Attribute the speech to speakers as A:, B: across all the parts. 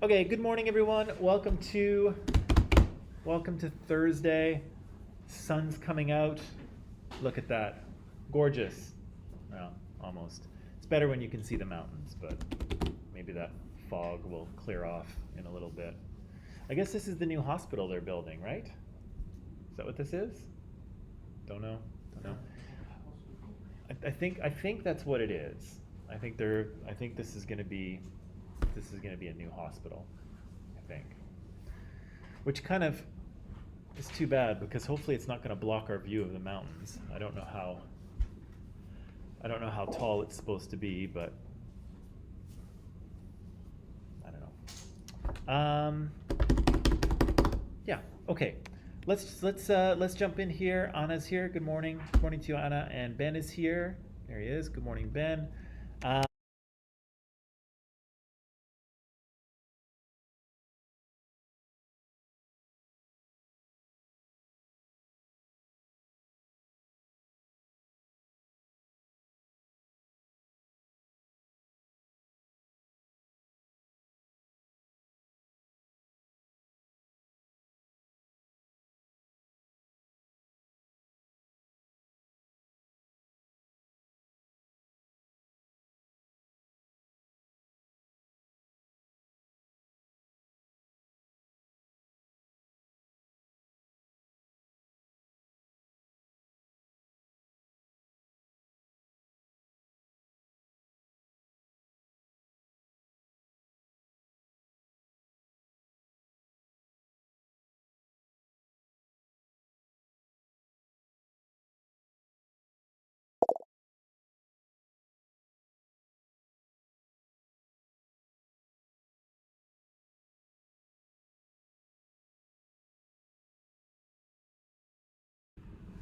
A: Okay, good morning everyone. Welcome to Thursday. Sun's coming out. Look at that. Gorgeous. Well, almost. It's better when you can see the mountains, but maybe that fog will clear off in a little bit. I guess this is the new hospital they're building, right? Is that what this is? Don't know. Don't know. I think that's what it is. I think this is gonna be a new hospital, I think. Which kind of is too bad because hopefully it's not gonna block our view of the mountains. I don't know how tall it's supposed to be, but I don't know. Yeah, okay. Let's jump in here. Anna's here. Good morning. Good morning to you, Anna. And Ben is here. There he is. Good morning, Ben. Uh,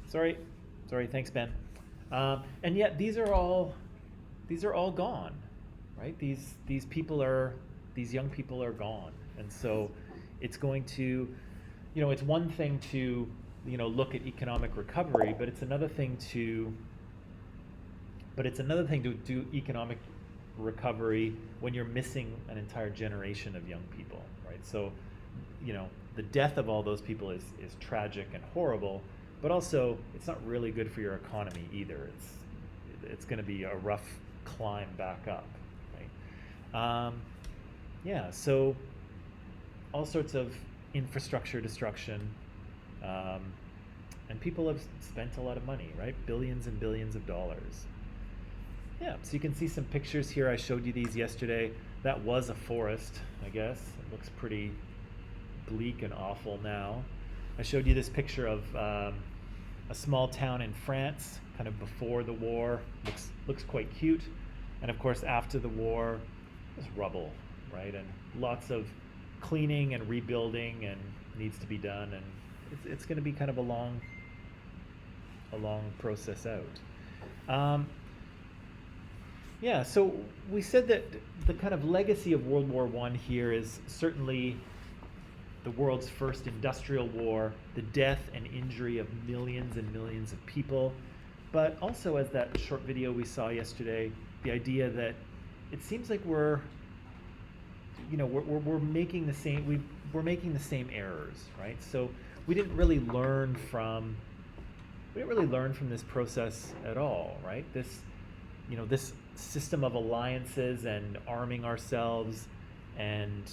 A: sorry, sorry. Thanks, Ben. And yet these are all gone, right? These young people are gone, and so it's going to, it's one thing to, look at economic recovery, but it's another thing to do economic recovery when you're missing an entire generation of young people, right? So, the death of all those people is tragic and horrible, but also it's not really good for your economy either. It's going to be a rough climb back up, right? Yeah, so all sorts of infrastructure destruction, um, and people have spent a lot of money, right? Billions and billions of dollars. Yeah, so you can see some pictures here. I showed you these yesterday. That was a forest, I guess. It looks pretty bleak and awful now. I showed you this picture of a small town in France, kind of before the war. Looks quite cute. And of course, after the war, it was rubble, right? And lots of cleaning and rebuilding and needs to be done. And it's going to be kind of a long process out. Yeah, so we said that the kind of legacy of World War I here is certainly the world's first industrial war, the death and injury of millions and millions of people, but also, as that short video we saw yesterday, the idea that it seems like we're making the same errors, right? So we didn't really learn from this process at all, right? This system of alliances and arming ourselves and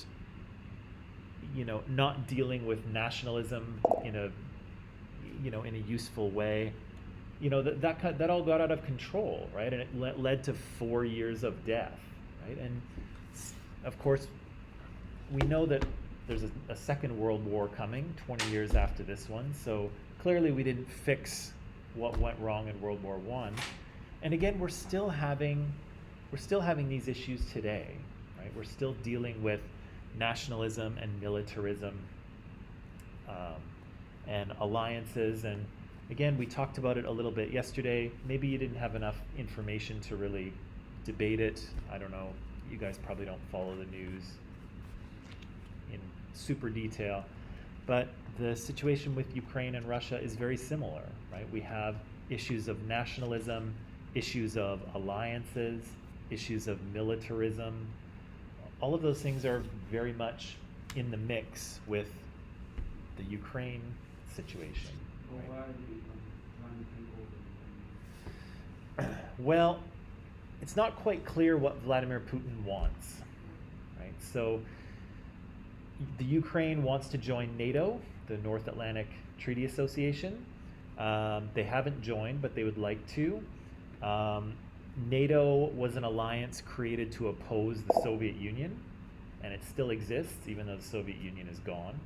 A: not dealing with nationalism in a useful way, that all got out of control, right? And it led to 4 years of death, right? And of course we know that there's a second world war coming 20 years after this one, so clearly we didn't fix what went wrong in World War I. And again, we're still having these issues today, right? We're still dealing with nationalism and militarism, and alliances. And again, we talked about it a little bit yesterday. Maybe you didn't have enough information to really debate it. I don't know. You guys probably don't follow the news in super detail. But the situation with Ukraine and Russia is very similar, right? We have issues of nationalism, issues of alliances, issues of militarism, all of those things are very much in the mix with the Ukraine situation.
B: Well,
A: Right?
B: why do you find people?
A: Well, it's not quite clear what Vladimir Putin wants, right? So the Ukraine wants to join NATO, the North Atlantic Treaty Association. They haven't joined, but they would like to. NATO was an alliance created to oppose the Soviet Union, and it still exists, even though the Soviet Union is gone.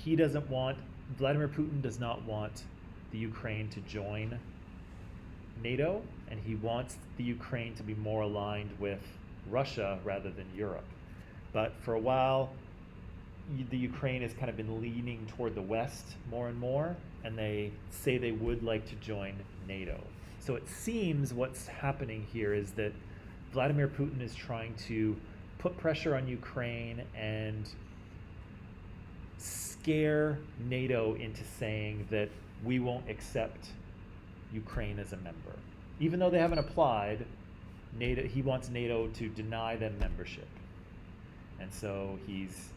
A: He doesn't want, Vladimir Putin does not want the Ukraine to join NATO, and he wants the Ukraine to be more aligned with Russia rather than Europe. But for a while, the Ukraine has kind of been leaning toward the West more and more, and they say they would like to join NATO. So it seems what's happening here is that Vladimir Putin is trying to put pressure on Ukraine and scare NATO into saying that we won't accept Ukraine as a member. Even though they haven't applied, NATO, he wants NATO to deny them membership. And so he's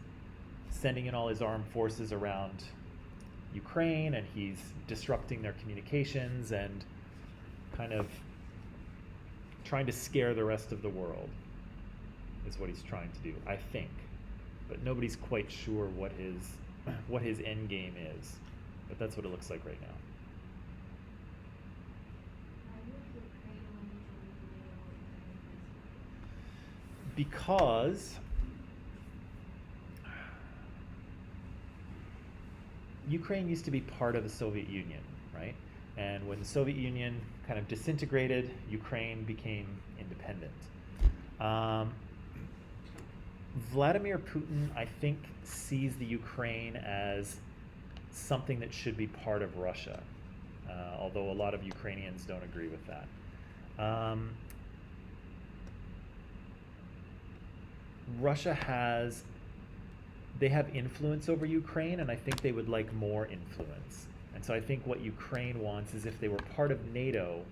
A: sending in all his armed forces around Ukraine, and he's disrupting their communications and kind of trying to scare the rest of the world is what he's trying to do, I think. But nobody's quite sure what his end game is. But that's what it looks like right now. Because Ukraine used to be part of the Soviet Union, right? And when the Soviet Union kind of disintegrated, Ukraine became independent. Vladimir Putin, I think, sees the Ukraine as something that should be part of Russia, although a lot of Ukrainians don't agree with that. Russia they have influence over Ukraine, and I think they would like more influence. And so I think what Ukraine wants is if they were part of NATO,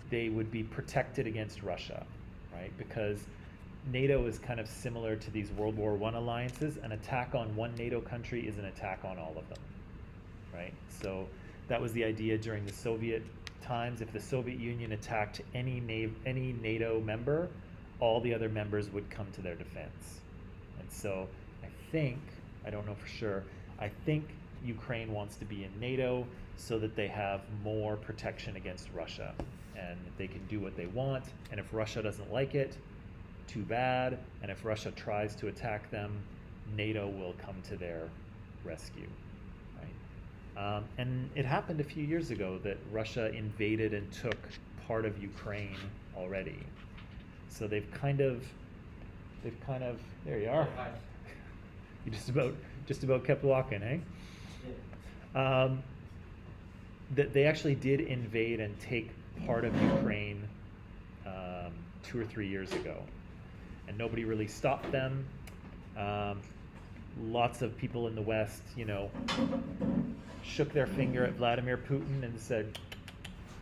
A: they would be protected against Russia, right? Because NATO is kind of similar to these World War I alliances. An attack on one NATO country is an attack on all of them, right? So that was the idea during the Soviet times. If the Soviet Union attacked any NATO member, all the other members would come to their defense. And so I don't know for sure, I think Ukraine wants to be in NATO so that they have more protection against Russia, and they can do what they want, and if Russia doesn't like it, too bad, and if Russia tries to attack them, NATO will come to their rescue, right? And it happened a few years ago that Russia invaded and took part of Ukraine already. So they've kind of, there you are. You just about kept walking, eh? That they actually did invade and take part of Ukraine 2 or 3 years ago, and nobody really stopped them. Lots of people in the West, shook their finger at Vladimir Putin and said,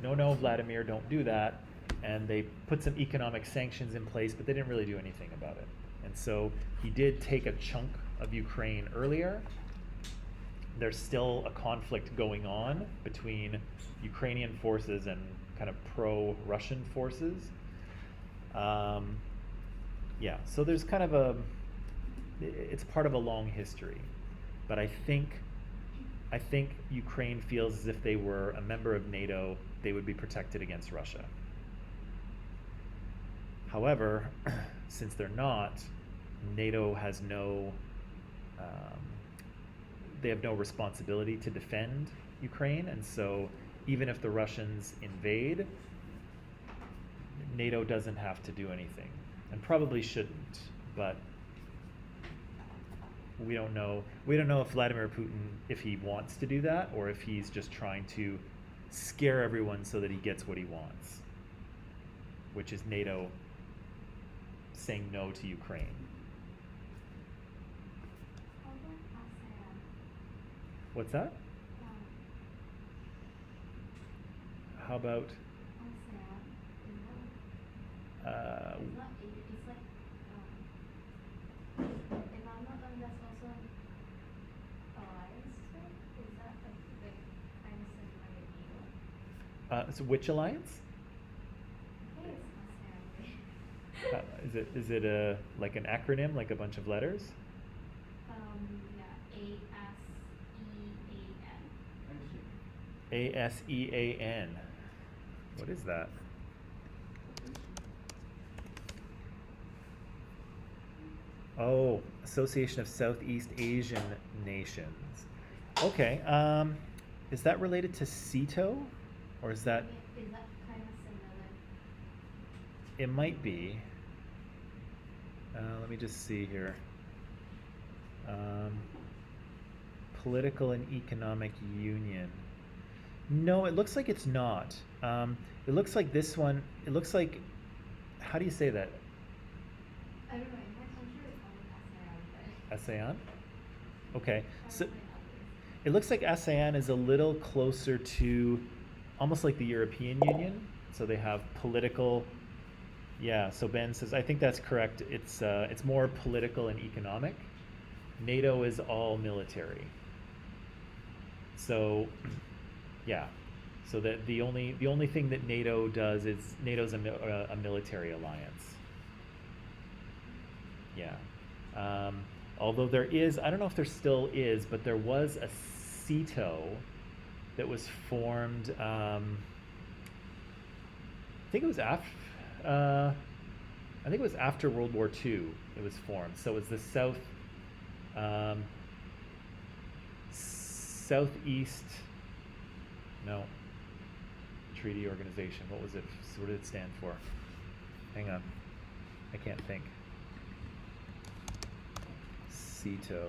A: no, Vladimir, don't do that. And they put some economic sanctions in place, but they didn't really do anything about it. And so he did take a chunk of Ukraine earlier. There's still a conflict going on between Ukrainian forces and kind of pro-Russian forces. So there's kind of it's part of a long history. But I think Ukraine feels as if they were a member of NATO, they would be protected against Russia. However, since they're not, NATO has they have no responsibility to defend Ukraine, and so even if the Russians invade, NATO doesn't have to do anything, and probably shouldn't, but we don't know if Vladimir Putin, if he wants to do that, or if he's just trying to scare everyone so that he gets what he wants, which is NATO saying no to Ukraine. What's that? How about
B: It's not. It's like if I'm not wrong, that's also an alliance, right? Is that like kind of similar to NATO?
A: So which alliance?
B: I think it's
A: Is it a like an acronym, like a bunch of letters?
B: Yeah, ASEAN.
A: ASEAN. What is that? Oh, Association of Southeast Asian Nations. Okay. Is that related to CETO, or is that?
B: Is that kind of similar?
A: It might be. Let me just see here. Um, Political and Economic Union. No, it looks like it's not. It looks like this one. It looks like. How do you say that?
B: I don't know. In my country, we call it ASEAN, but
A: ASEAN? Okay. So
B: probably others.
A: it looks like ASEAN is a little closer to almost like the European Union. So they have political. Yeah, so Ben says, I think that's correct. It's more political and economic. NATO is all military. So, yeah. So that the only thing that NATO does is NATO's a military alliance. Yeah. Although there is, I don't know if there still is, but there was a CETO that was formed. I think it was after. I think it was after World War II. It was formed. So it was the um, Southeast. No. Treaty Organization. What was it? What did it stand for? Hang on. I can't think. CETO.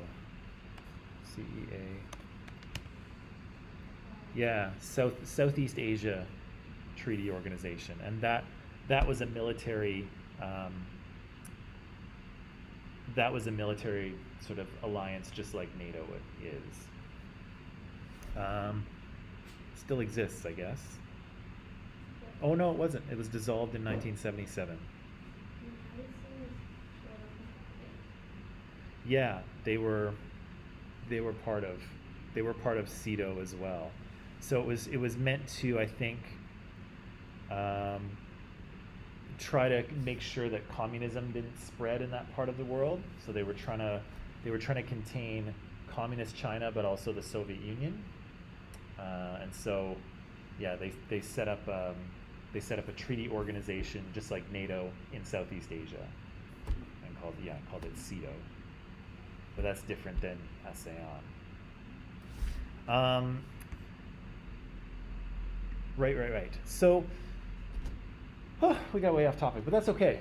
A: CEA. Yeah, Southeast Asia Treaty Organization, and that was a military sort of alliance, just like NATO is. Still exists, I guess. Oh no, it wasn't. It was dissolved in 1977. Yeah, they were part of CETO as well. So it was meant to, I think, try to make sure that communism didn't spread in that part of the world. So they were trying to contain communist China, but also the Soviet Union. And so, yeah, they set up a treaty organization just like NATO in Southeast Asia, and called it CETO. But that's different than ASEAN. Right. So, we got way off topic, but that's okay.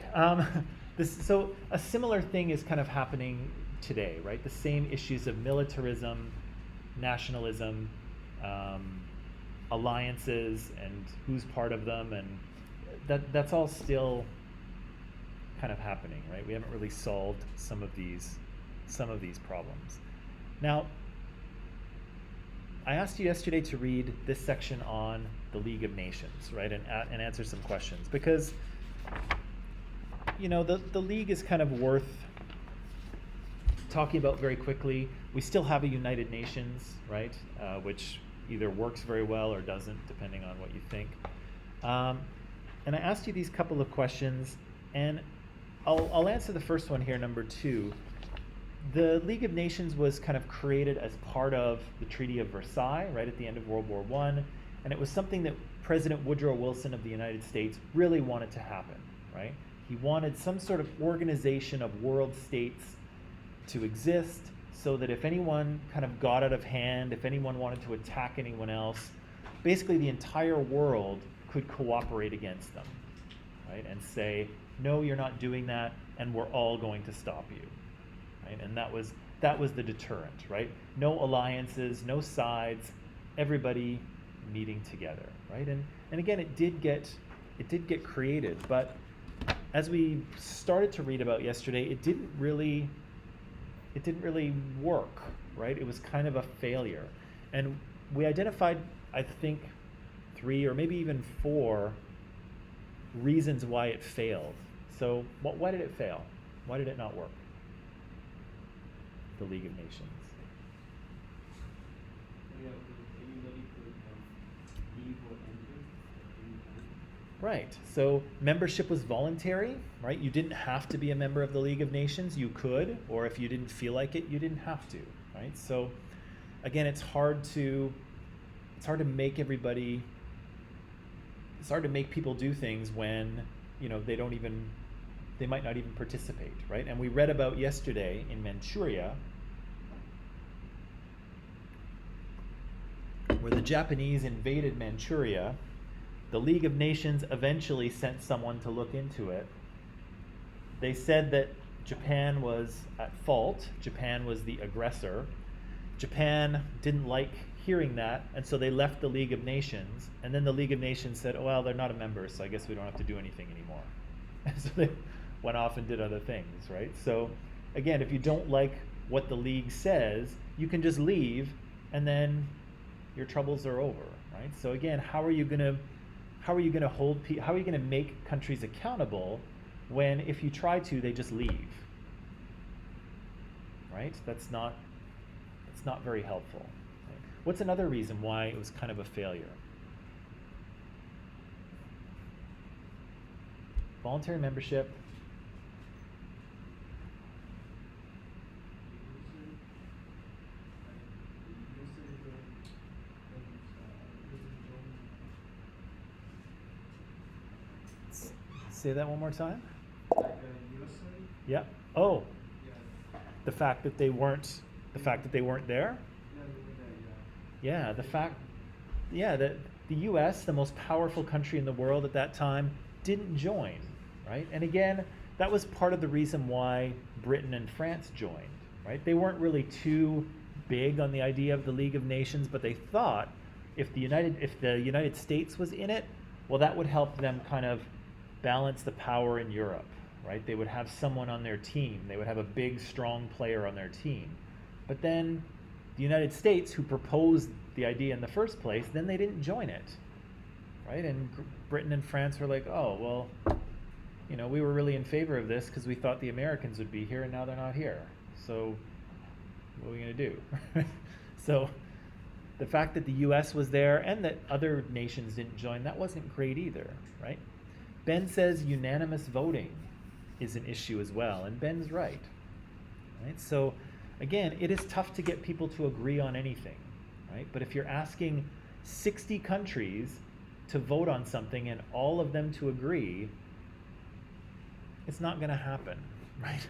A: So a similar thing is kind of happening today, right? The same issues of militarism, nationalism, alliances, and who's part of them, and that's all still kind of happening, right? We haven't really solved some of these problems. Now, I asked you yesterday to read this section on the League of Nations, right, and answer some questions, because the League is kind of worth talking about very quickly. We still have a United Nations, right, which either works very well or doesn't, depending on what you think. And I asked you these couple of questions, and I'll answer the first one here, number 2. The League of Nations was kind of created as part of the Treaty of Versailles, right at the end of World War I, and it was something that President Woodrow Wilson of the United States really wanted to happen, right? He wanted some sort of organization of world states to exist so that if anyone kind of got out of hand, if anyone wanted to attack anyone else, basically the entire world could cooperate against them, right? And say, no, you're not doing that, and we're all going to stop you. Right? And that was the deterrent, right? No alliances, no sides, everybody meeting together, right? And again, it did get created, but as we started to read about yesterday, it didn't really work, right? It was kind of a failure, and we identified, I think, 3 or maybe even 4 reasons why it failed, So why did it fail? Why did it not work? The League of Nations.
C: Yeah, anybody could leave or enter at any time.
A: Right. So membership was voluntary, right? You didn't have to be a member of the League of Nations. You could, or if you didn't feel like it, you didn't have to, right? So again, it's hard to make everybody, it's hard to make people do things when, they might not even participate, right? And we read about yesterday in Manchuria, where the Japanese invaded Manchuria. The League of Nations eventually sent someone to look into it. They said that Japan was at fault. Japan was the aggressor. Japan didn't like hearing that, and so they left the League of Nations. And then the League of Nations said, oh, well, they're not a member, so I guess we don't have to do anything anymore. And so they went off and did other things, right? So again, if you don't like what the League says, you can just leave, and then your troubles are over, right? So again, how are you going to make countries accountable when, if you try to, they just leave, right? That's not very helpful. Right? What's another reason why it was kind of a failure? Voluntary membership. Say that one more time.
C: Like USA?
A: Yeah. Oh,
C: Yeah.
A: the fact that they weren't there.
C: Yeah, they were there,
A: Yeah, that the U.S., the most powerful country in the world at that time, didn't join, right? And again, that was part of the reason why Britain and France joined, right? They weren't really too big on the idea of the League of Nations, but they thought if the United States was in it, well, that would help them kind of balance the power in Europe, right? They would have someone on their team. They would have a big, strong player on their team. But then the United States, who proposed the idea in the first place, then they didn't join it, right? And Britain and France were like, oh, well, we were really in favor of this because we thought the Americans would be here, and now they're not here. So what are we going to do? So the fact that the U.S. was there and that other nations didn't join, that wasn't great either, right? Ben says unanimous voting is an issue as well, and Ben's right? So again, it is tough to get people to agree on anything, right? But if you're asking 60 countries to vote on something and all of them to agree, it's not going to happen, right?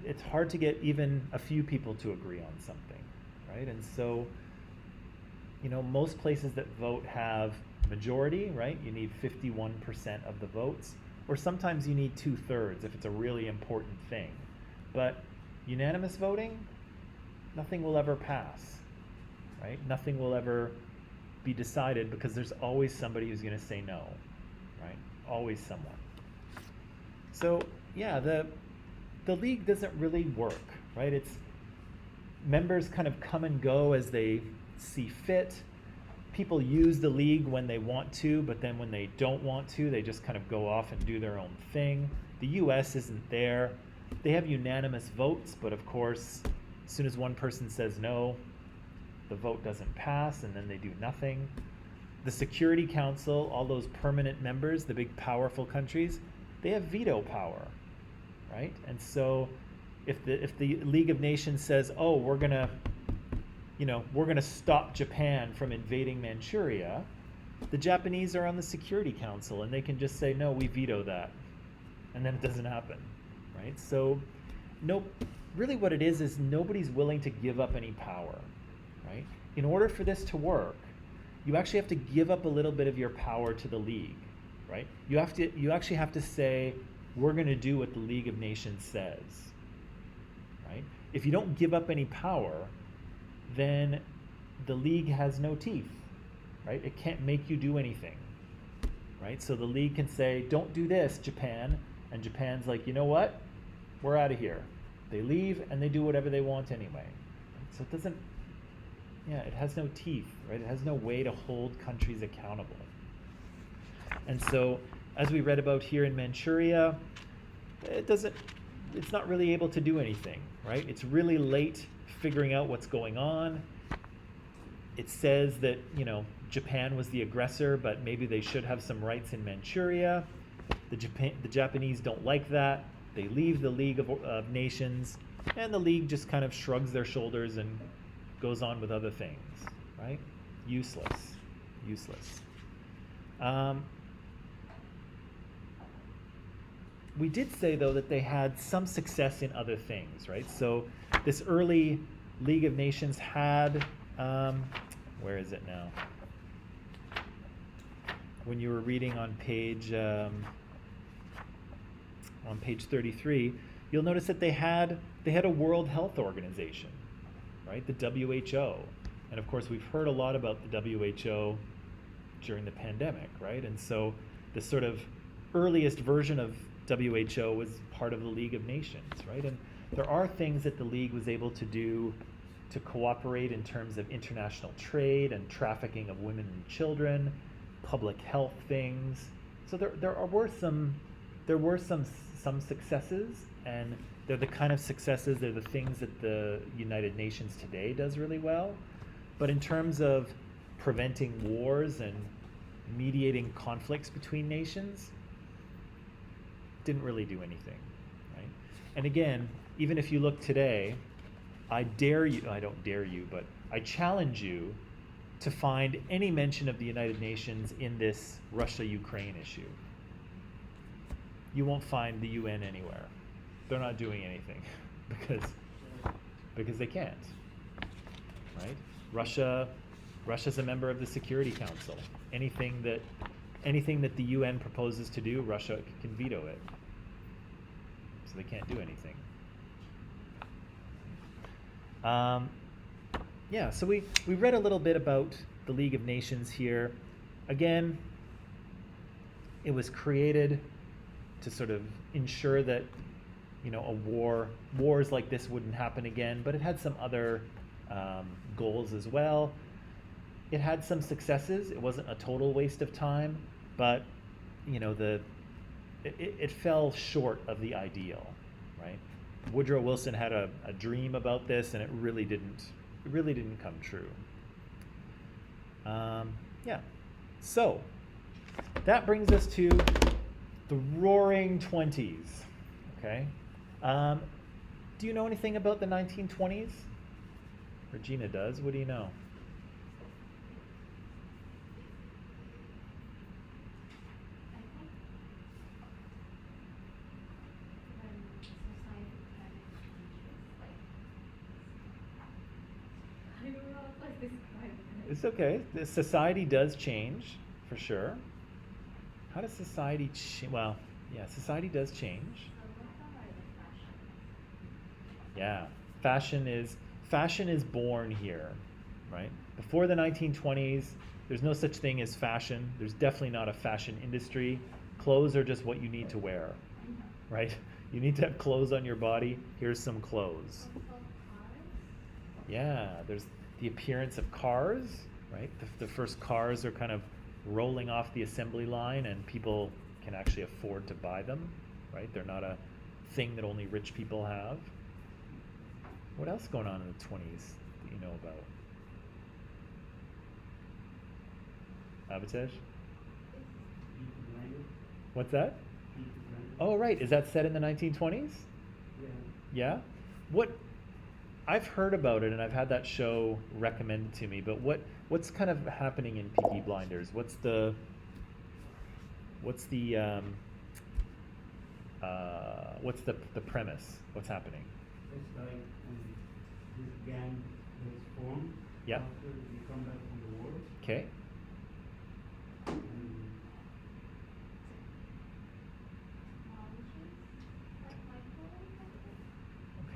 A: It's hard to get even a few people to agree on something, right? And so, most places that vote have majority, right? You need 51% of the votes, or sometimes you need 2/3 if it's a really important thing. But unanimous voting, nothing will ever pass, right? Nothing will ever be decided because there's always somebody who's going to say no, right? Always someone. So yeah, the league doesn't really work, right? It's members kind of come and go as they see fit. People use the league when they want to, but then when they don't want to, they just kind of go off and do their own thing. The US isn't there. They have unanimous votes, but of course, as soon as one person says no, the vote doesn't pass, and then they do nothing. The Security Council, all those permanent members, the big powerful countries, they have veto power, right? And so if the League of Nations says, oh, we're gonna stop Japan from invading Manchuria, the Japanese are on the Security Council, and they can just say, no, we veto that, and then it doesn't happen, right? So really what it is nobody's willing to give up any power, right? In order for this to work, you actually have to give up a little bit of your power to the League, right? You actually have to say, we're going to do what the League of Nations says, right? If you don't give up any power, then the League has no teeth, right? It can't make you do anything, right? So the League can say, don't do this, Japan, and Japan's like, you know what? We're out of here. They leave and they do whatever they want anyway. So it has no teeth, right? It has no way to hold countries accountable. And so as we read about here in Manchuria, it's not really able to do anything, right? It's really late figuring out what's going on. It says that, Japan was the aggressor, but maybe they should have some rights in Manchuria. The Japanese don't like that. They leave the League of Nations, and the League just kind of shrugs their shoulders and goes on with other things, right? Useless. We did say, though, that they had some success in other things, right? So this early League of Nations had, where is it now? When you were reading on page 33, you'll notice that they had a World Health Organization, right? The WHO. And of course, we've heard a lot about the WHO during the pandemic, right? And so the sort of earliest version of WHO was part of the League of Nations, right? And there are things that the League was able to do to cooperate in terms of international trade and trafficking of women and children, public health things. So there were some successes, and they're the kind of successes, they're the things that the United Nations today does really well. But in terms of preventing wars and mediating conflicts between nations, didn't really do anything, right? And again, even if you look today, I don't dare you, but I challenge you to find any mention of the United Nations in this Russia-Ukraine issue. You won't find the UN anywhere. They're not doing anything because they can't, right? Russia's a member of the Security Council. Anything that the UN proposes to do, Russia can veto it. So they can't do anything. So we read a little bit about the League of Nations here. Again, it was created to sort of ensure that, wars like this wouldn't happen again, but it had some other goals as well. It had some successes. It wasn't a total waste of time, but it fell short of the ideal, right? Woodrow Wilson had a dream about this, and it really didn't come true. So that brings us to the Roaring Twenties. Okay. Do you know anything about the 1920s? Regina does. What do you know? It's okay. The society does change, for sure. How does society change? Well, yeah, society does change. Yeah, fashion is born here, right? Before the 1920s, there's no such thing as fashion. There's definitely not a fashion industry. Clothes are just what you need to wear, right? You need to have clothes on your body. Here's some clothes. Yeah, there's the appearance of cars, right? The first cars are kind of rolling off the assembly line, and people can actually afford to buy them, right? They're not a thing that only rich people have. What else going on in the 20s that you know about? Abhitesh? What's that? Oh, right. Is that set in the 1920s? Yeah? I've heard about it, and I've had that show recommended to me, but what's kind of happening in Peaky Blinders? What's the premise? What's happening?
C: It's like this gang is formed
A: Yeah.
C: after we come back from the war.
A: Okay.
C: And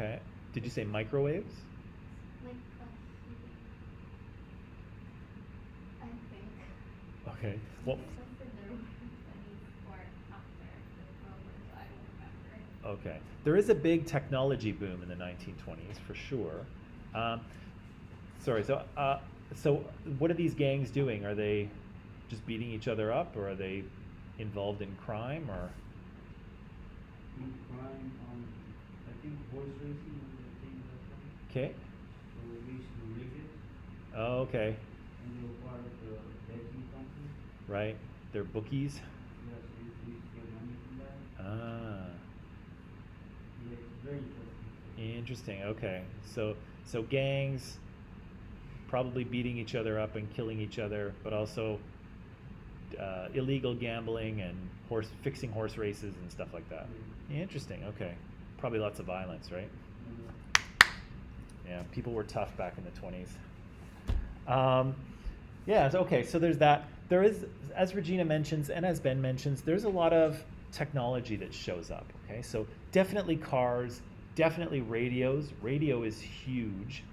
A: Okay. Did you say microwaves?
B: I think.
A: Okay. Well,
B: Something the Roaring 20s or after the World War II, I don't remember.
A: okay. There is a big technology boom in the 1920s for sure. So what are these gangs doing? Are they just beating each other up, or are they involved in crime or?
C: In crime, I think horse racing was the thing that time.
A: Okay.
C: So we used to rig it,
A: Oh, okay.
C: and they were part of the betting company.
A: Right. They're bookies.
C: Yeah, so we used to get money from that.
A: Ah.
C: Yeah, it's very interesting.
A: Interesting. Okay. So gangs probably beating each other up and killing each other, but also illegal gambling and fixing horse races and stuff like that. Interesting. Okay. Probably lots of violence, right? Yeah. People were tough back in the 20s. Yeah. Okay. So there's that. There is, as Regina mentions and as Ben mentions, there's a lot of technology that shows up. Okay. So definitely cars, definitely radios. Radio is huge.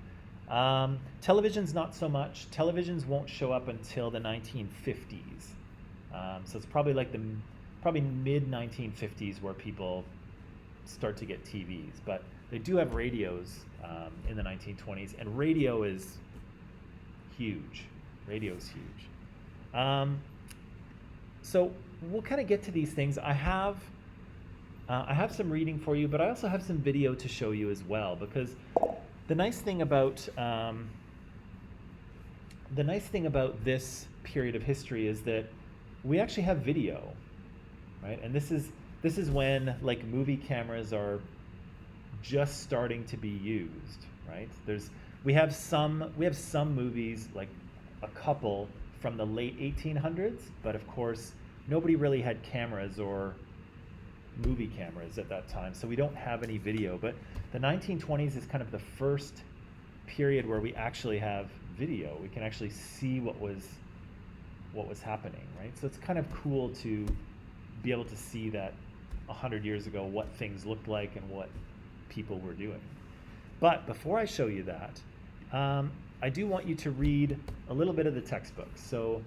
A: Televisions not so much. Televisions won't show up until the 1950s. So it's probably like probably mid 1950s where people start to get TVs. But they do have radios in the 1920s, and radio is huge. Radio is huge. So we'll kind of get to these things. I have some reading for you, but I also have some video to show you as well, because the nice thing about this period of history is that we actually have video, right? And this is when like movie cameras are just starting to be used, right? We have some movies, like a couple from the late 1800s, but of course nobody really had cameras or movie cameras at that time, so we don't have any video. But the 1920s is kind of the first period where we actually have video. We can actually see what was happening, right? So it's kind of cool to be able to see that 100 years ago what things looked like and what people were doing. But before I show you that, I do want you to read a little bit of the textbook. So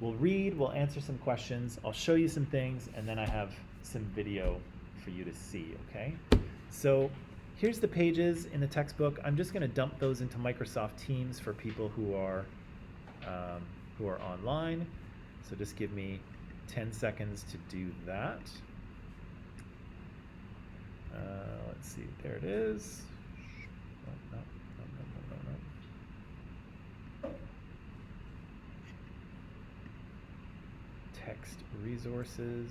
A: we'll answer some questions, I'll show you some things, and then I have some video for you to see, okay? So here's the pages in the textbook. I'm just going to dump those into Microsoft Teams for people who are online. So just give me 10 seconds to do that. Let's see, there it is. Oh, no. Text resources.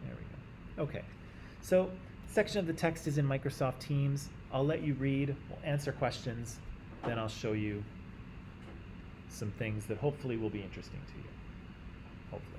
A: There we go. Okay, so section of the text is in Microsoft Teams. I'll let you read, we'll answer questions, then I'll show you some things that hopefully will be interesting to you. Hopefully.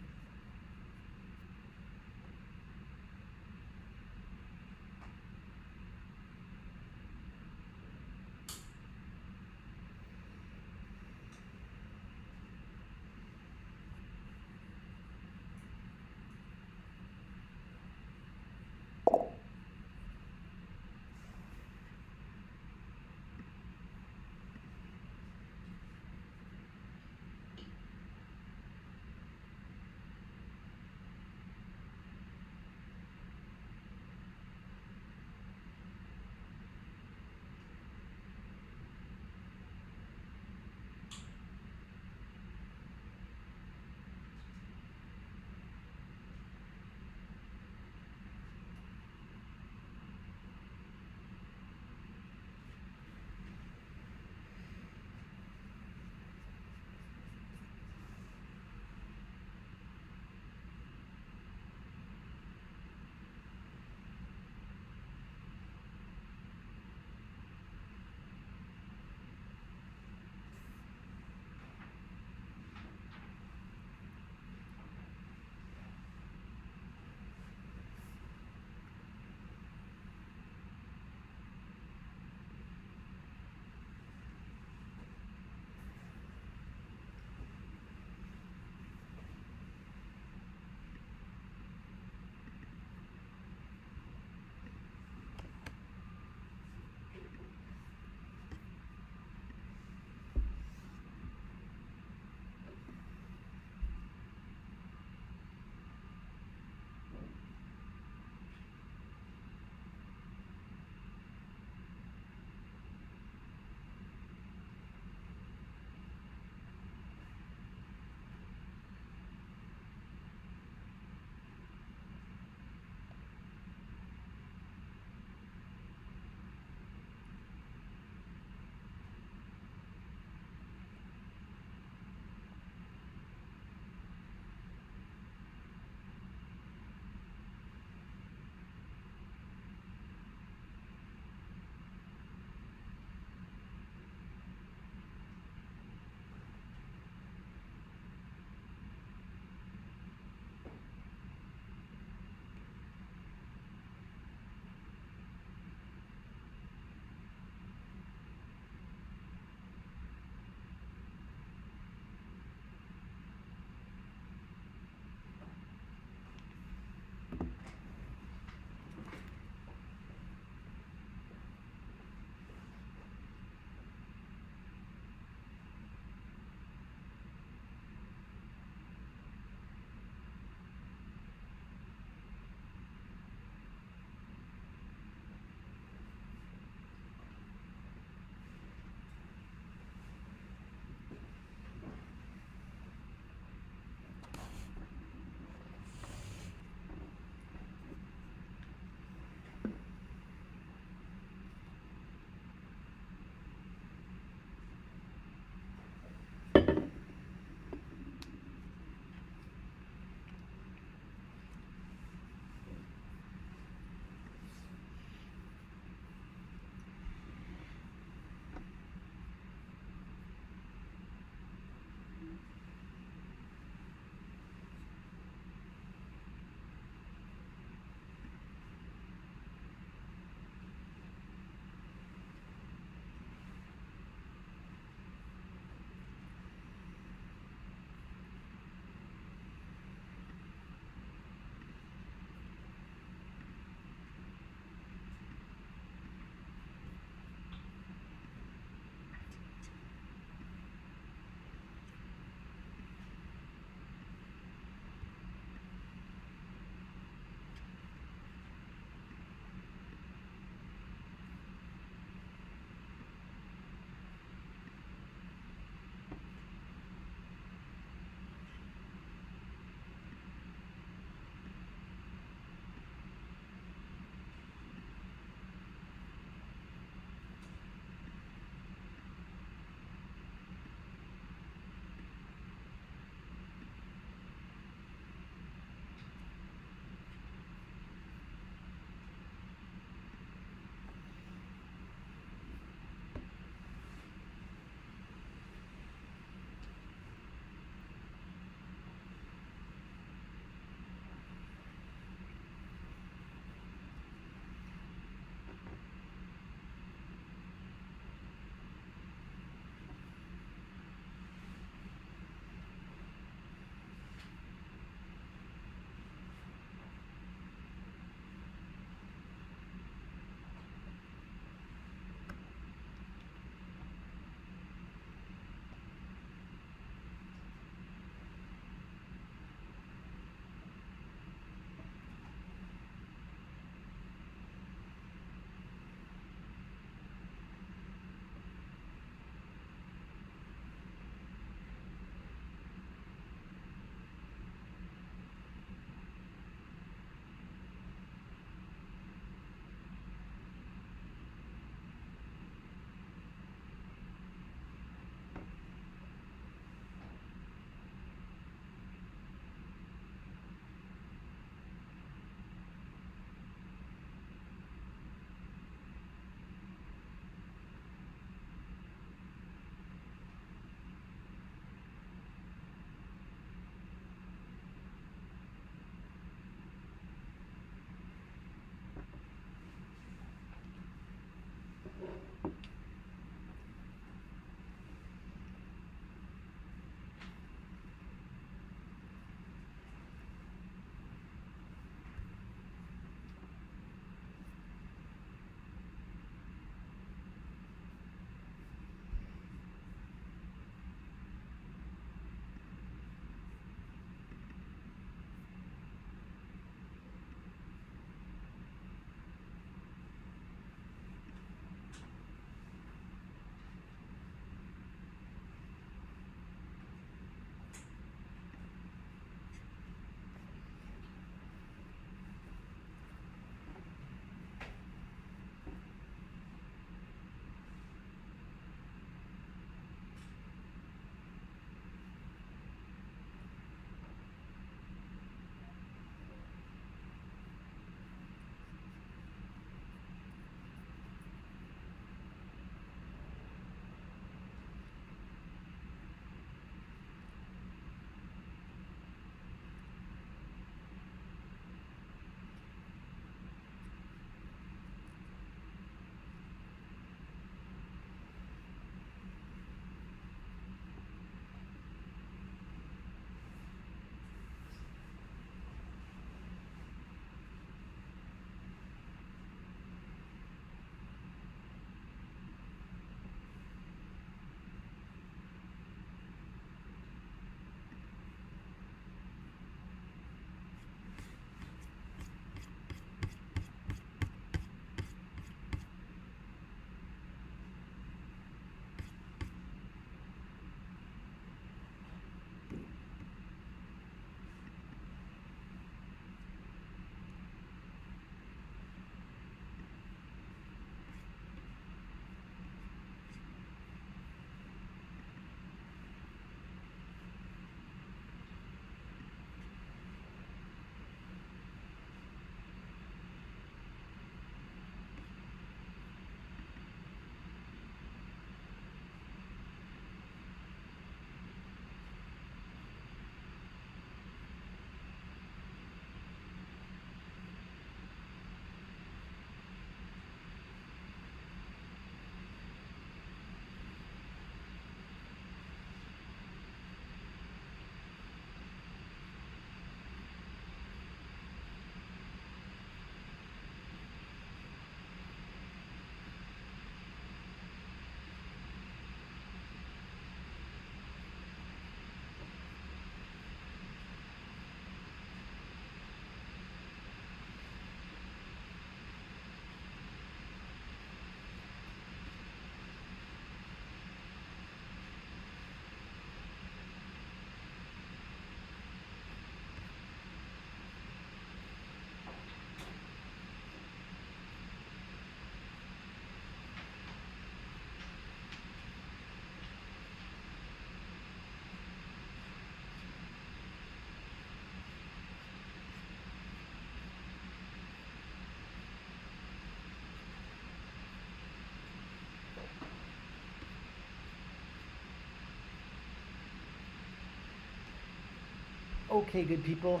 A: Okay, good people.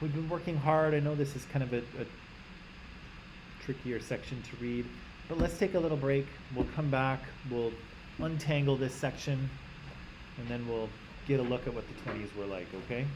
A: We've been working hard. I know this is kind of a trickier section to read, but let's take a little break. We'll come back. We'll untangle this section, and then we'll get a look at what the 20s were like, okay?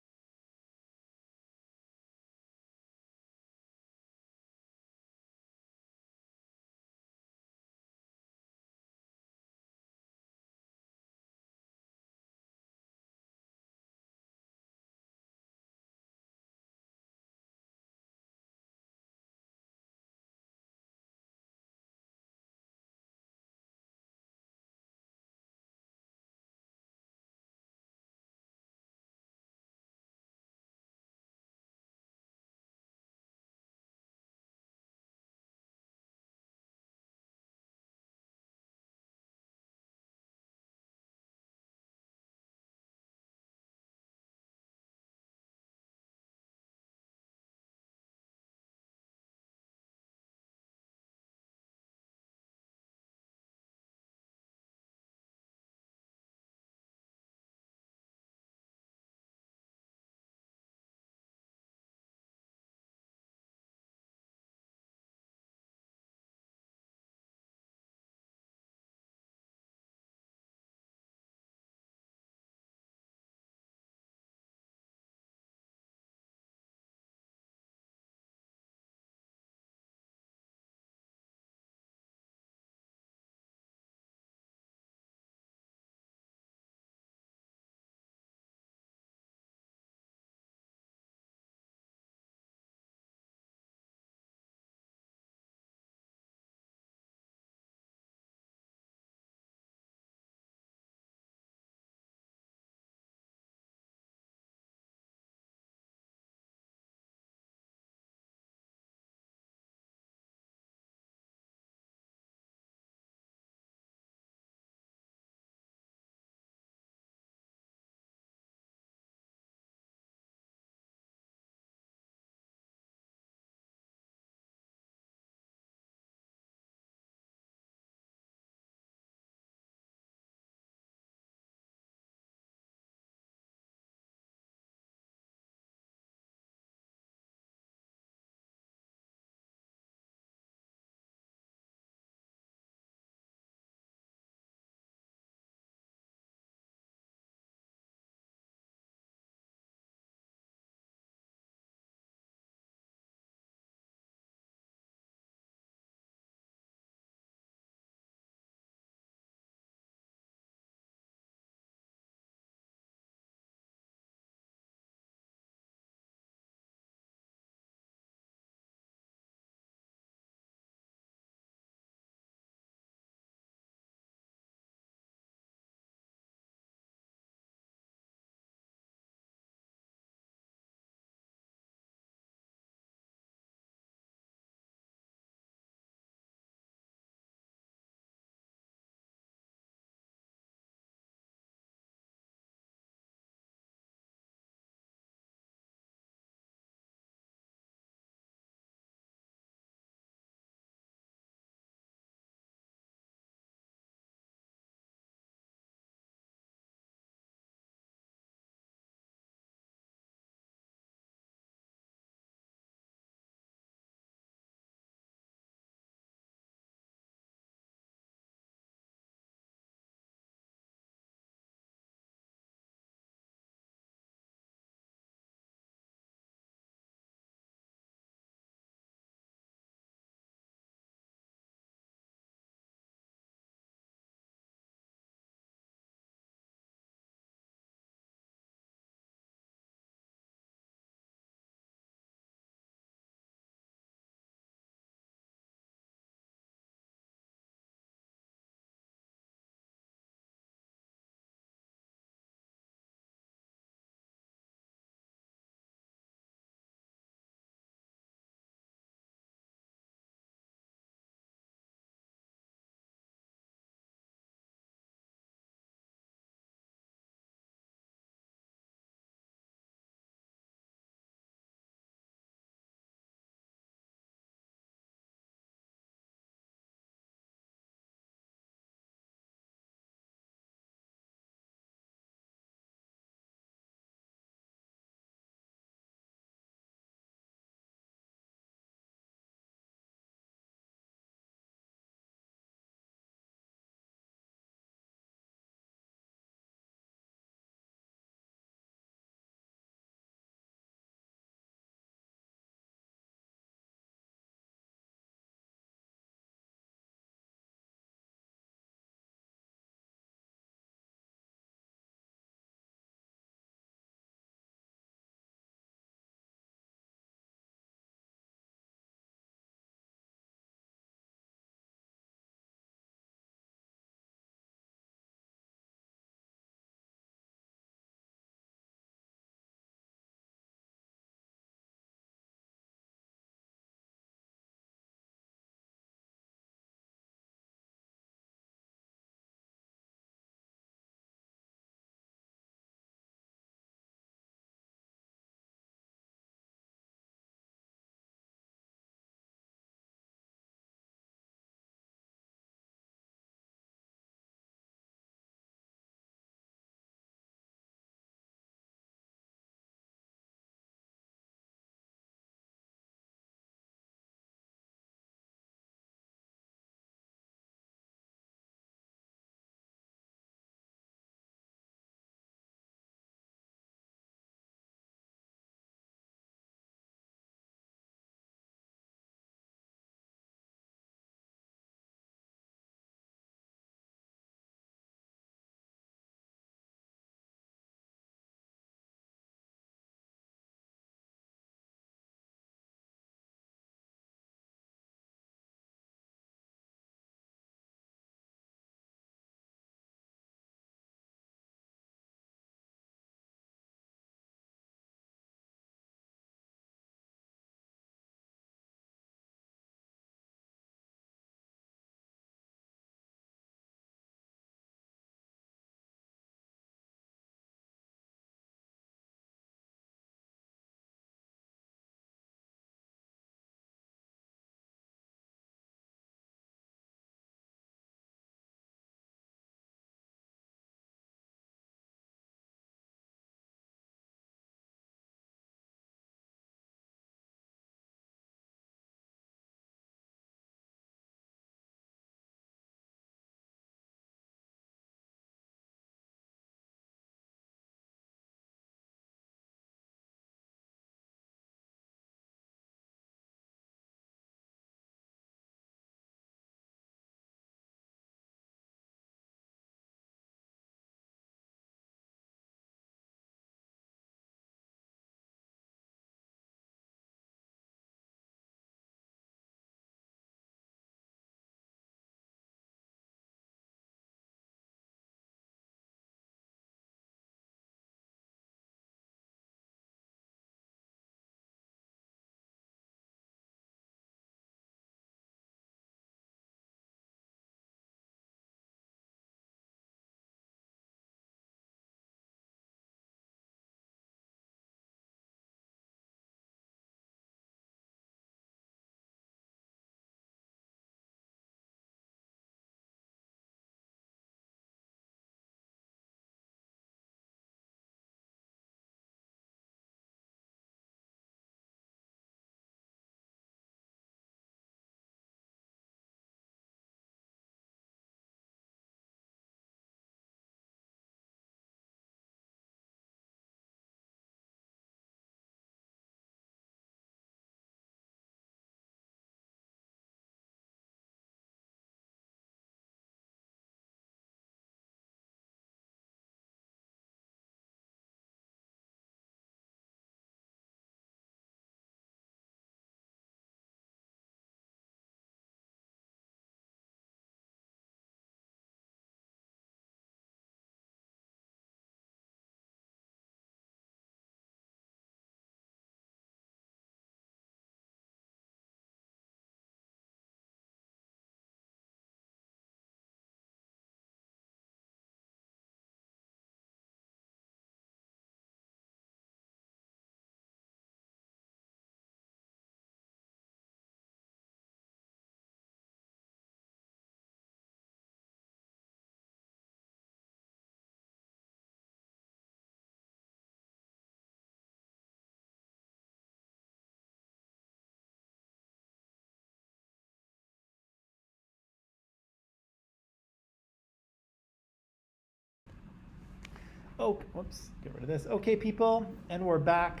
A: Oh, whoops, get rid of this. Okay, people, and we're back.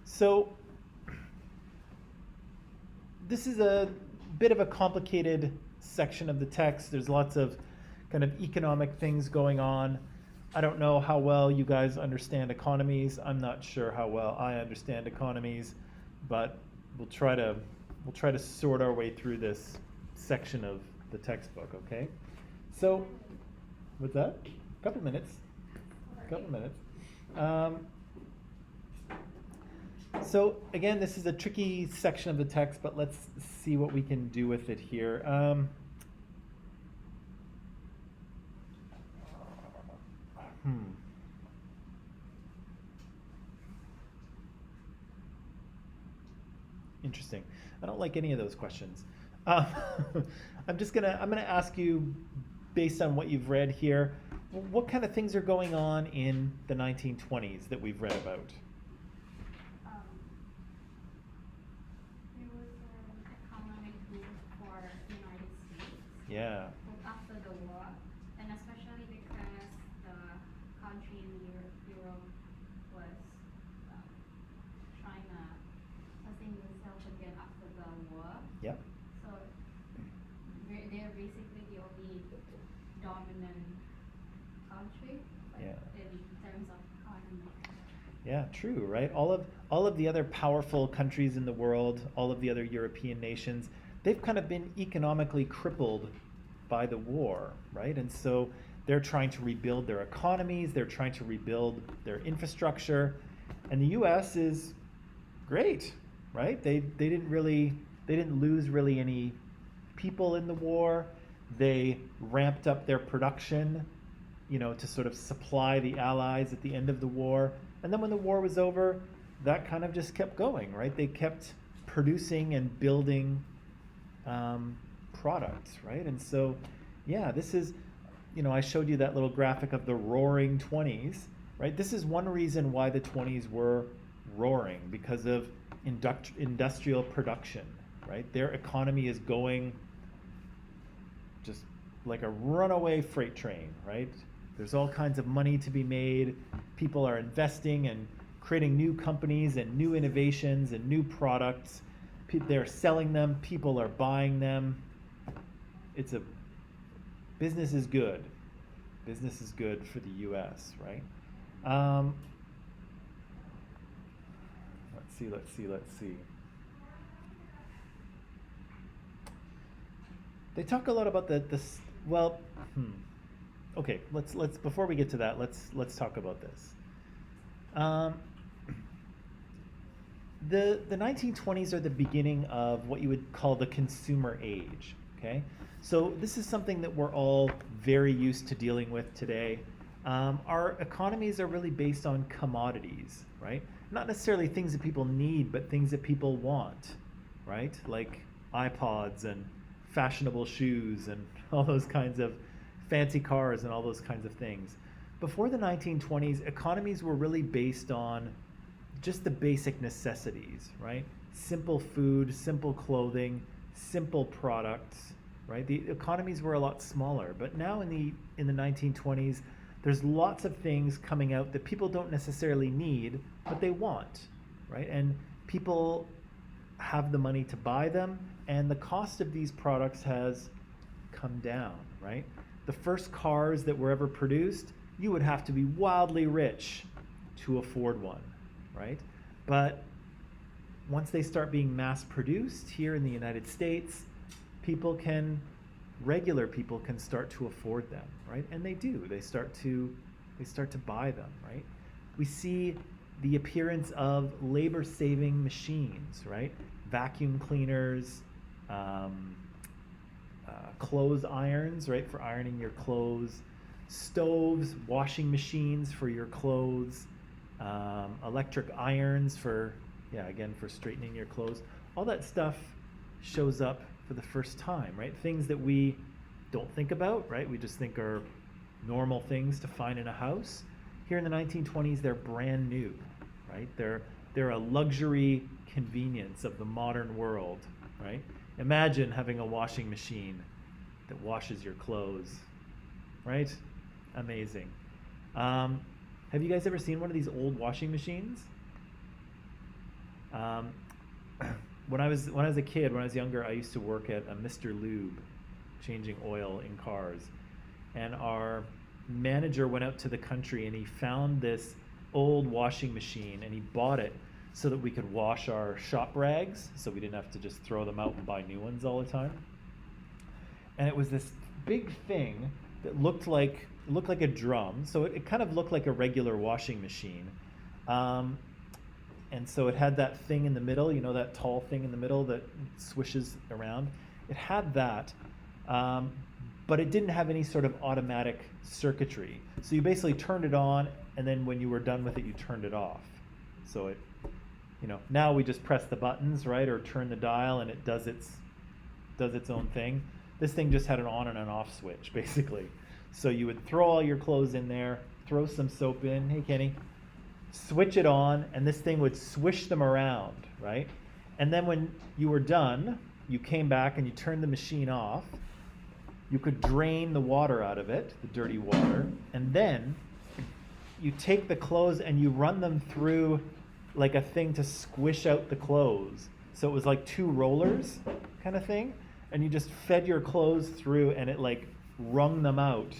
A: So this is a bit of a complicated section of the text. There's lots of kind of economic things going on. I don't know how well you guys understand economies. I'm not sure how well I understand economies, but we'll try to sort our way through this section of the textbook, okay? So, what's that? A couple minutes. So again, this is a tricky section of the text, but let's see what we can do with it here. Interesting. I don't like any of those questions. I'm gonna ask you, based on what you've read here, what kind of things are going on in the 1920s that we've read about?
B: There was an economic boom for the United States.
A: Yeah.
B: After the war, and especially because the country in Europe was trying to sustain themselves again after the war.
A: Yep.
B: So they're basically the only dominant country, like,
A: Yeah.
B: in terms of economy.
A: Yeah, true, right? All of the other powerful countries in the world, all of the other European nations, they've kind of been economically crippled by the war, right? And so they're trying to rebuild their economies, they're trying to rebuild their infrastructure, and the US is great, right? They didn't lose really any people in the war. They ramped up their production, to sort of supply the Allies at the end of the war. And then when the war was over, that kind of just kept going, right? They kept producing and building products, right? And so, yeah, this is, I showed you that little graphic of the Roaring Twenties, right? This is one reason why the 20s were roaring, because of industrial production, right? Their economy is going just like a runaway freight train, right? There's all kinds of money to be made. People are investing and creating new companies and new innovations and new products. They're selling them. People are buying them. Business is good. Business is good for the U.S., right? Let's see. They talk a lot about this. Well, okay. Let's before we get to that, let's talk about this. The 1920s are the beginning of what you would call the consumer age. Okay, so this is something that we're all very used to dealing with today. Our economies are really based on commodities, right? Not necessarily things that people need, but things that people want, right? Like iPods and fashionable shoes and all those kinds of fancy cars and all those kinds of things. Before the 1920s, economies were really based on just the basic necessities, right? Simple food, simple clothing, simple products, right? The economies were a lot smaller, but now in the 1920s, there's lots of things coming out that people don't necessarily need, but they want, right? And people have the money to buy them, and the cost of these products has come down, right? The first cars that were ever produced, you would have to be wildly rich to afford one, right? But once they start being mass produced here in the United States, regular people can start to afford them, right? And they do. They start to buy them, right? We see the appearance of labor-saving machines, right? Vacuum cleaners, clothes irons, right, for ironing your clothes, stoves, washing machines for your clothes, electric irons for straightening your clothes. All that stuff shows up for the first time, right? Things that we don't think about, right? We just think are normal things to find in a house. Here in the 1920s, they're brand new, right? They're a luxury convenience of the modern world, right? Imagine having a washing machine that washes your clothes, right? Amazing. Have you guys ever seen one of these old washing machines? When I was a kid, when I was younger, I used to work at a Mr. Lube, changing oil in cars, and our manager went out to the country and he found this old washing machine and he bought it so that we could wash our shop rags, so we didn't have to just throw them out and buy new ones all the time. And it was this big thing that looked like a drum, so it kind of looked like a regular washing machine. And so it had that thing in the middle, you know, that tall thing in the middle that swishes around. It had that, but it didn't have any sort of automatic circuitry. So you basically turned it on, and then when you were done with it, you turned it off. So it, you know, now we just press the buttons, right, or turn the dial, and it does its own thing. This thing just had an on and an off switch, basically. So you would throw all your clothes in there, throw some soap in, hey Kenny, switch it on, and this thing would swish them around, right? And then when you were done, you came back and you turned the machine off. You could drain the water out of it, the dirty water, and then you take the clothes and you run them through like a thing to squish out the clothes. So it was like two rollers kind of thing, and you just fed your clothes through and it like wrung them out,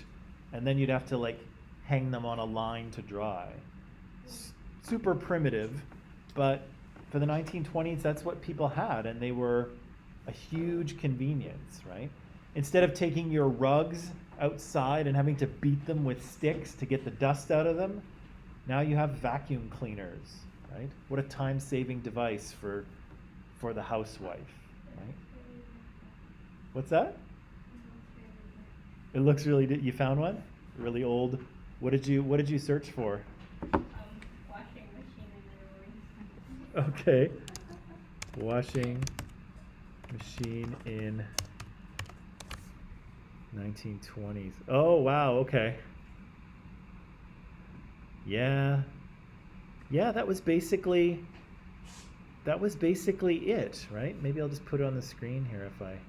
A: and then you'd have to like hang them on a line to dry. Super primitive, but for the 1920s, that's what people had, and they were a huge convenience, right? Instead of taking your rugs outside and having to beat them with sticks to get the dust out of them, now you have vacuum cleaners, right? What a time-saving device for the housewife, right? What's that? It looks really. You found one? Really old. What did you search for?
B: Washing machine in the Roaring Twenties.
A: Okay. Washing machine in 1920s. Oh wow. Okay. Yeah. Yeah, that was basically it, right? Maybe I'll just put it on the screen here if I.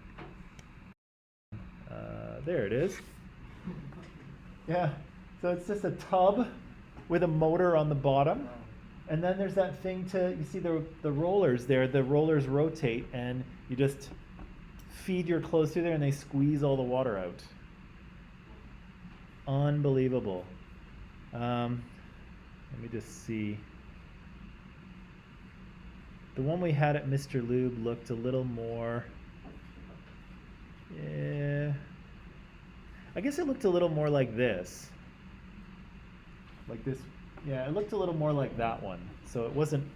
A: There it is. Yeah, so it's just a tub with a motor on the bottom, and then there's that thing you see the rollers there. The rollers rotate, and you just feed your clothes through there, and they squeeze all the water out. Unbelievable. Let me just see. The one we had at Mr. Lube looked a little more. Yeah. I guess it looked a little more like this. Like this. Yeah, it looked a little more like that one. So it wasn't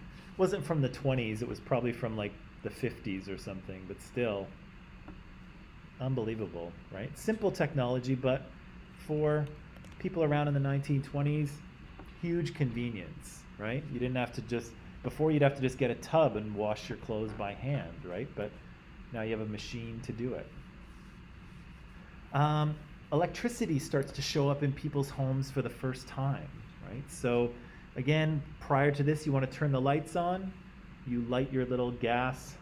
A: from the 20s. It was probably from like the 50s or something, but still unbelievable, right? Simple technology, but for people around in the 1920s, huge convenience, right? You didn't have to before you'd have to just get a tub and wash your clothes by hand, right? But now you have a machine to do it. Electricity starts to show up in people's homes for the first time, right? So again, prior to this, you want to turn the lights on, you light your little gas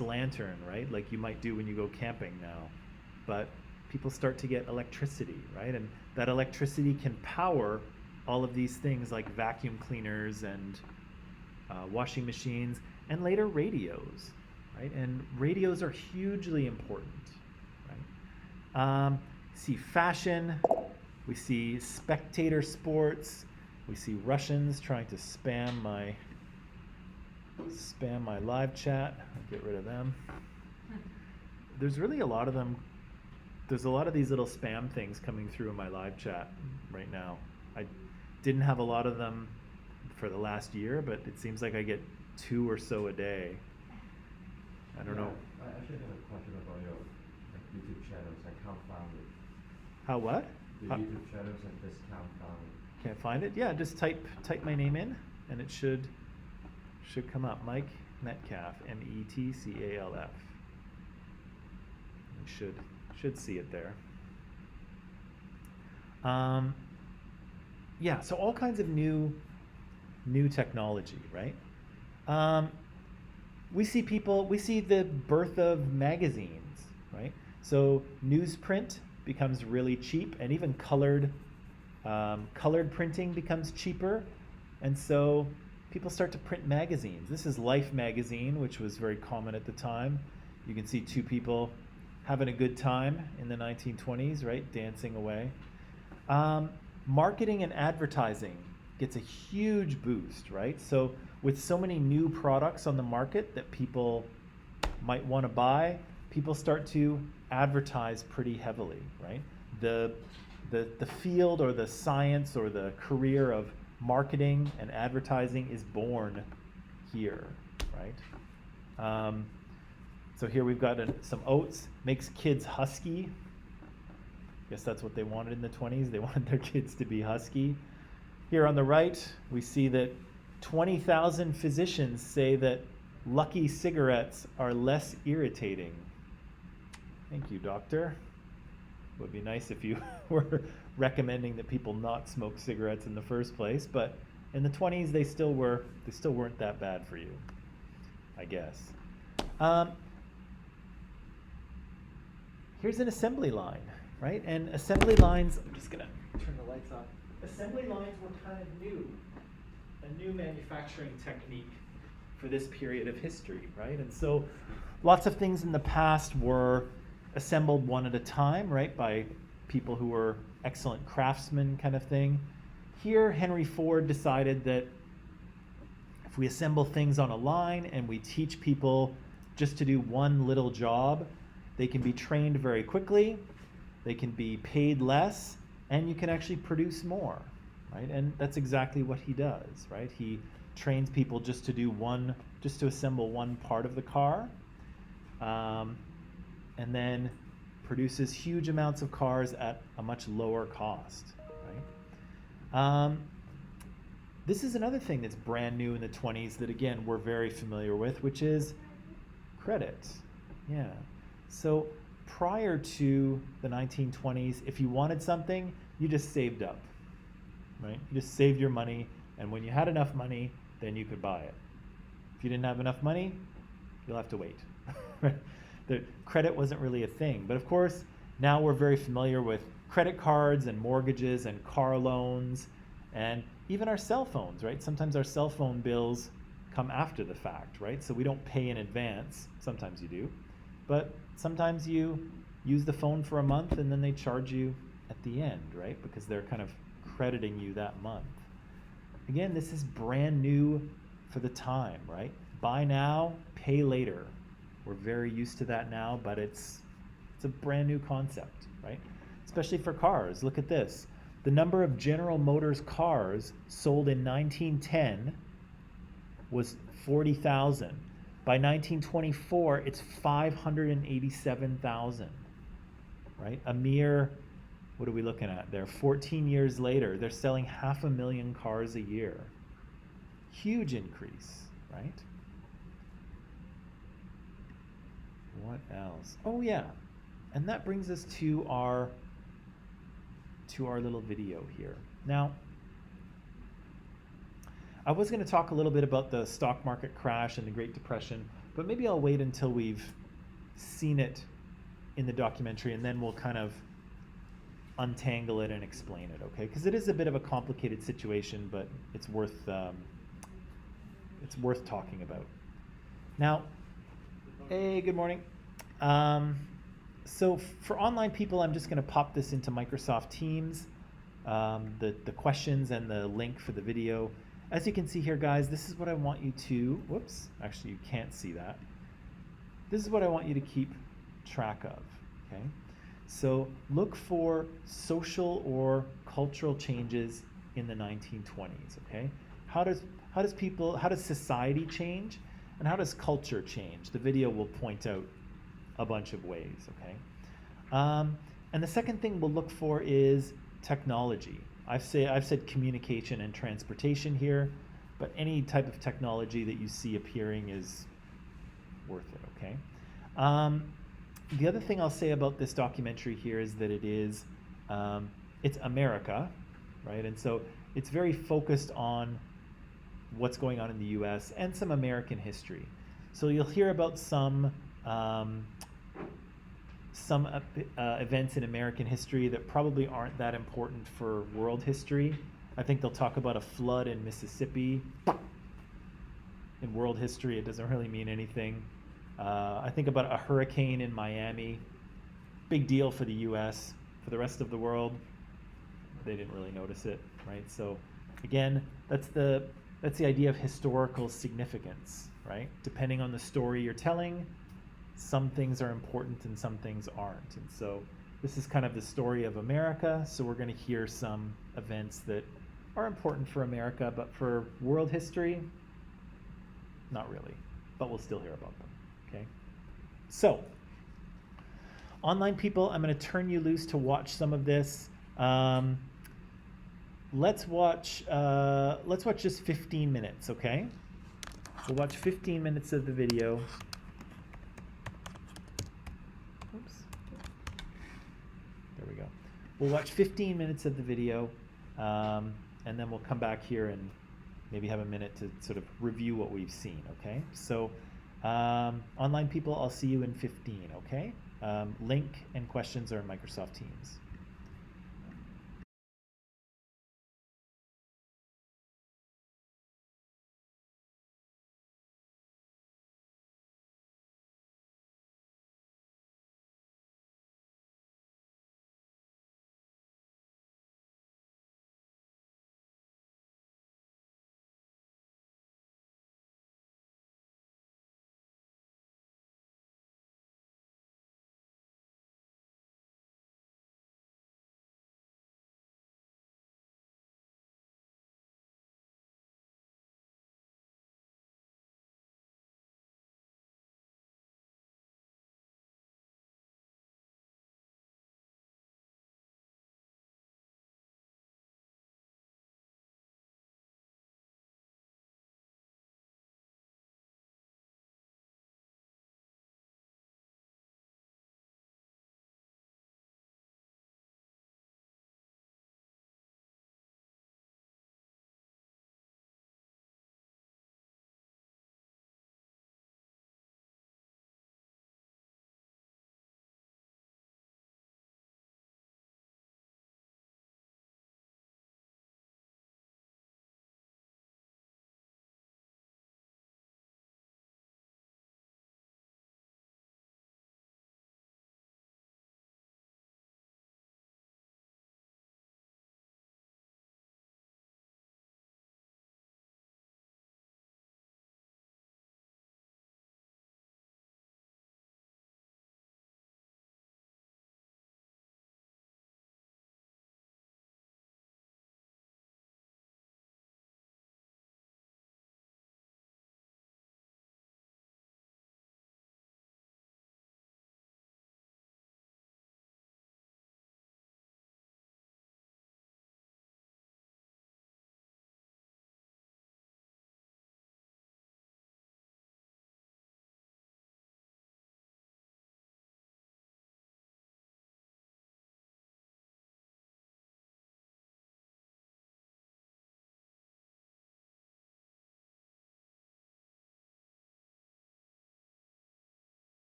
A: lantern, right? Like you might do when you go camping now. But people start to get electricity, right? And that electricity can power all of these things like vacuum cleaners and washing machines, and later radios, right? And radios are hugely important, right? See fashion, we see spectator sports, we see Russians trying to spam my live chat. I'll get rid of them. There's really a lot of them. There's a lot of these little spam things coming through in my live chat right now. I didn't have a lot of them for the last year, but it seems like I get 2 or so a day. I don't know.
D: I actually have a question about your YouTube channels. I can't find it.
A: How what?
D: The YouTube channels and this can't find it.
A: Can't find it? Yeah, just type my name in, and it should come up. Mike Metcalf, Metcalf. You should see it there. Yeah, so all kinds of new technology, right? We see the birth of magazines, right? So newsprint becomes really cheap, and even colored Colored printing becomes cheaper, and so people start to print magazines. This is Life magazine, which was very common at the time. You can see two people having a good time in the 1920s, right? Dancing away. Marketing and advertising gets a huge boost, right? So with so many new products on the market that people might want to buy, people start to advertise pretty heavily, right? The field or the science or the career of marketing and advertising is born here, right? So here we've got some oats, makes kids husky. Guess that's what they wanted in the 20s. They wanted their kids to be husky. Here on the right, we see that 20,000 physicians say that Lucky cigarettes are less irritating. Thank you, doctor. It would be nice if you were recommending that people not smoke cigarettes in the first place, but in the 20s they still weren't that bad for you, I guess. Here's an assembly line, right? And assembly lines, I'm just gonna turn the lights on. Assembly lines were kind of new, a new manufacturing technique for this period of history, right? And so lots of things in the past were assembled one at a time, right, by people who were excellent craftsmen kind of thing. Here, Henry Ford decided that if we assemble things on a line and we teach people just to do one little job, they can be trained very quickly, they can be paid less, and you can actually produce more, right? And that's exactly what he does, right? He trains people just to assemble one part of the car, and then produces huge amounts of cars at a much lower cost, right? This is another thing that's brand new in the 20s that, again, we're very familiar with, which is credit. Yeah. So prior to the 1920s, if you wanted something, you just saved up, right? You just saved your money, and when you had enough money, then you could buy it. If you didn't have enough money, you'll have to wait. The credit wasn't really a thing. But of course, now we're very familiar with credit cards and mortgages and car loans and even our cell phones, right? Sometimes our cell phone bills come after the fact, right? So we don't pay in advance. Sometimes you do. But sometimes you use the phone for a month and then they charge you at the end, right? Because they're kind of crediting you that month. Again, this is brand new for the time, right? Buy now, pay later. We're very used to that now, but it's a brand new concept, right? Especially for cars. Look at this. The number of General Motors cars sold in 1910 was 40,000. By 1924, it's 587,000, right? A mere, what are we looking at there? 14 years later, they're selling 500,000 cars a year. Huge increase, right? What else? Oh yeah, and that brings us to our little video here. Now, I was going to talk a little bit about the stock market crash and the Great Depression, but maybe I'll wait until we've seen it in the documentary, and then we'll kind of untangle it and explain it, okay? Because it is a bit of a complicated situation, but it's worth talking about. Now, hey, good morning. So for online people, I'm just going to pop this into Microsoft Teams, the questions and the link for the video. As you can see here, guys, this is what I want you to, whoops, actually you can't see that. This is what I want you to keep track of, okay? So look for social or cultural changes in the 1920s, okay? How does society change, and how does culture change? The video will point out a bunch of ways, okay? And the second thing we'll look for is technology. I've said communication and transportation here, but any type of technology that you see appearing is worth it, okay? The other thing I'll say about this documentary here is that it's America, right? And so it's very focused on what's going on in the US and some American history. So you'll hear about some some events in American history that probably aren't that important for world history. I think they'll talk about a flood in Mississippi. In world history, it doesn't really mean anything. I think about a hurricane in Miami. Big deal for the US. For the rest of the world, they didn't really notice it, right? So again, that's the idea of historical significance, right? Depending on the story you're telling, some things are important and some things aren't. And so this is kind of the story of America. So we're going to hear some events that are important for America, but for world history, not really. But we'll still hear about them, okay? So, online people, I'm going to turn you loose to watch some of this. Let's watch just 15 minutes, okay? We'll watch 15 minutes of the video. Oops. There we go. We'll watch 15 minutes of the video, and then we'll come back here and maybe have a minute to sort of review what we've seen, okay? So, online people, I'll see you in 15, okay? Link and questions are in Microsoft Teams.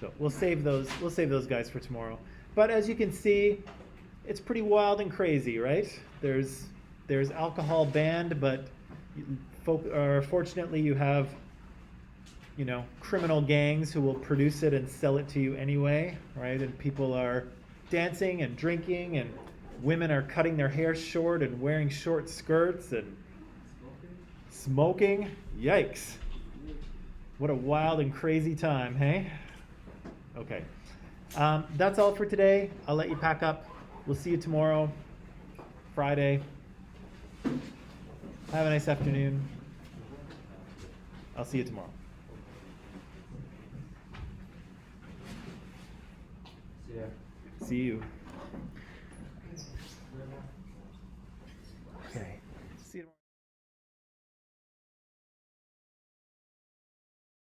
A: So we'll save those guys for tomorrow. But as you can see, it's pretty wild and crazy, right? There's alcohol banned, but fortunately you have, you know, criminal gangs who will produce it and sell it to you anyway, right? And people are dancing and drinking, and women are cutting their hair short and wearing short skirts and smoking. Yikes. What a wild and crazy time, hey? Okay. That's all for today. I'll let you pack up. We'll see you tomorrow, Friday. Have a nice afternoon. I'll see you tomorrow.
D: See ya.
A: See you.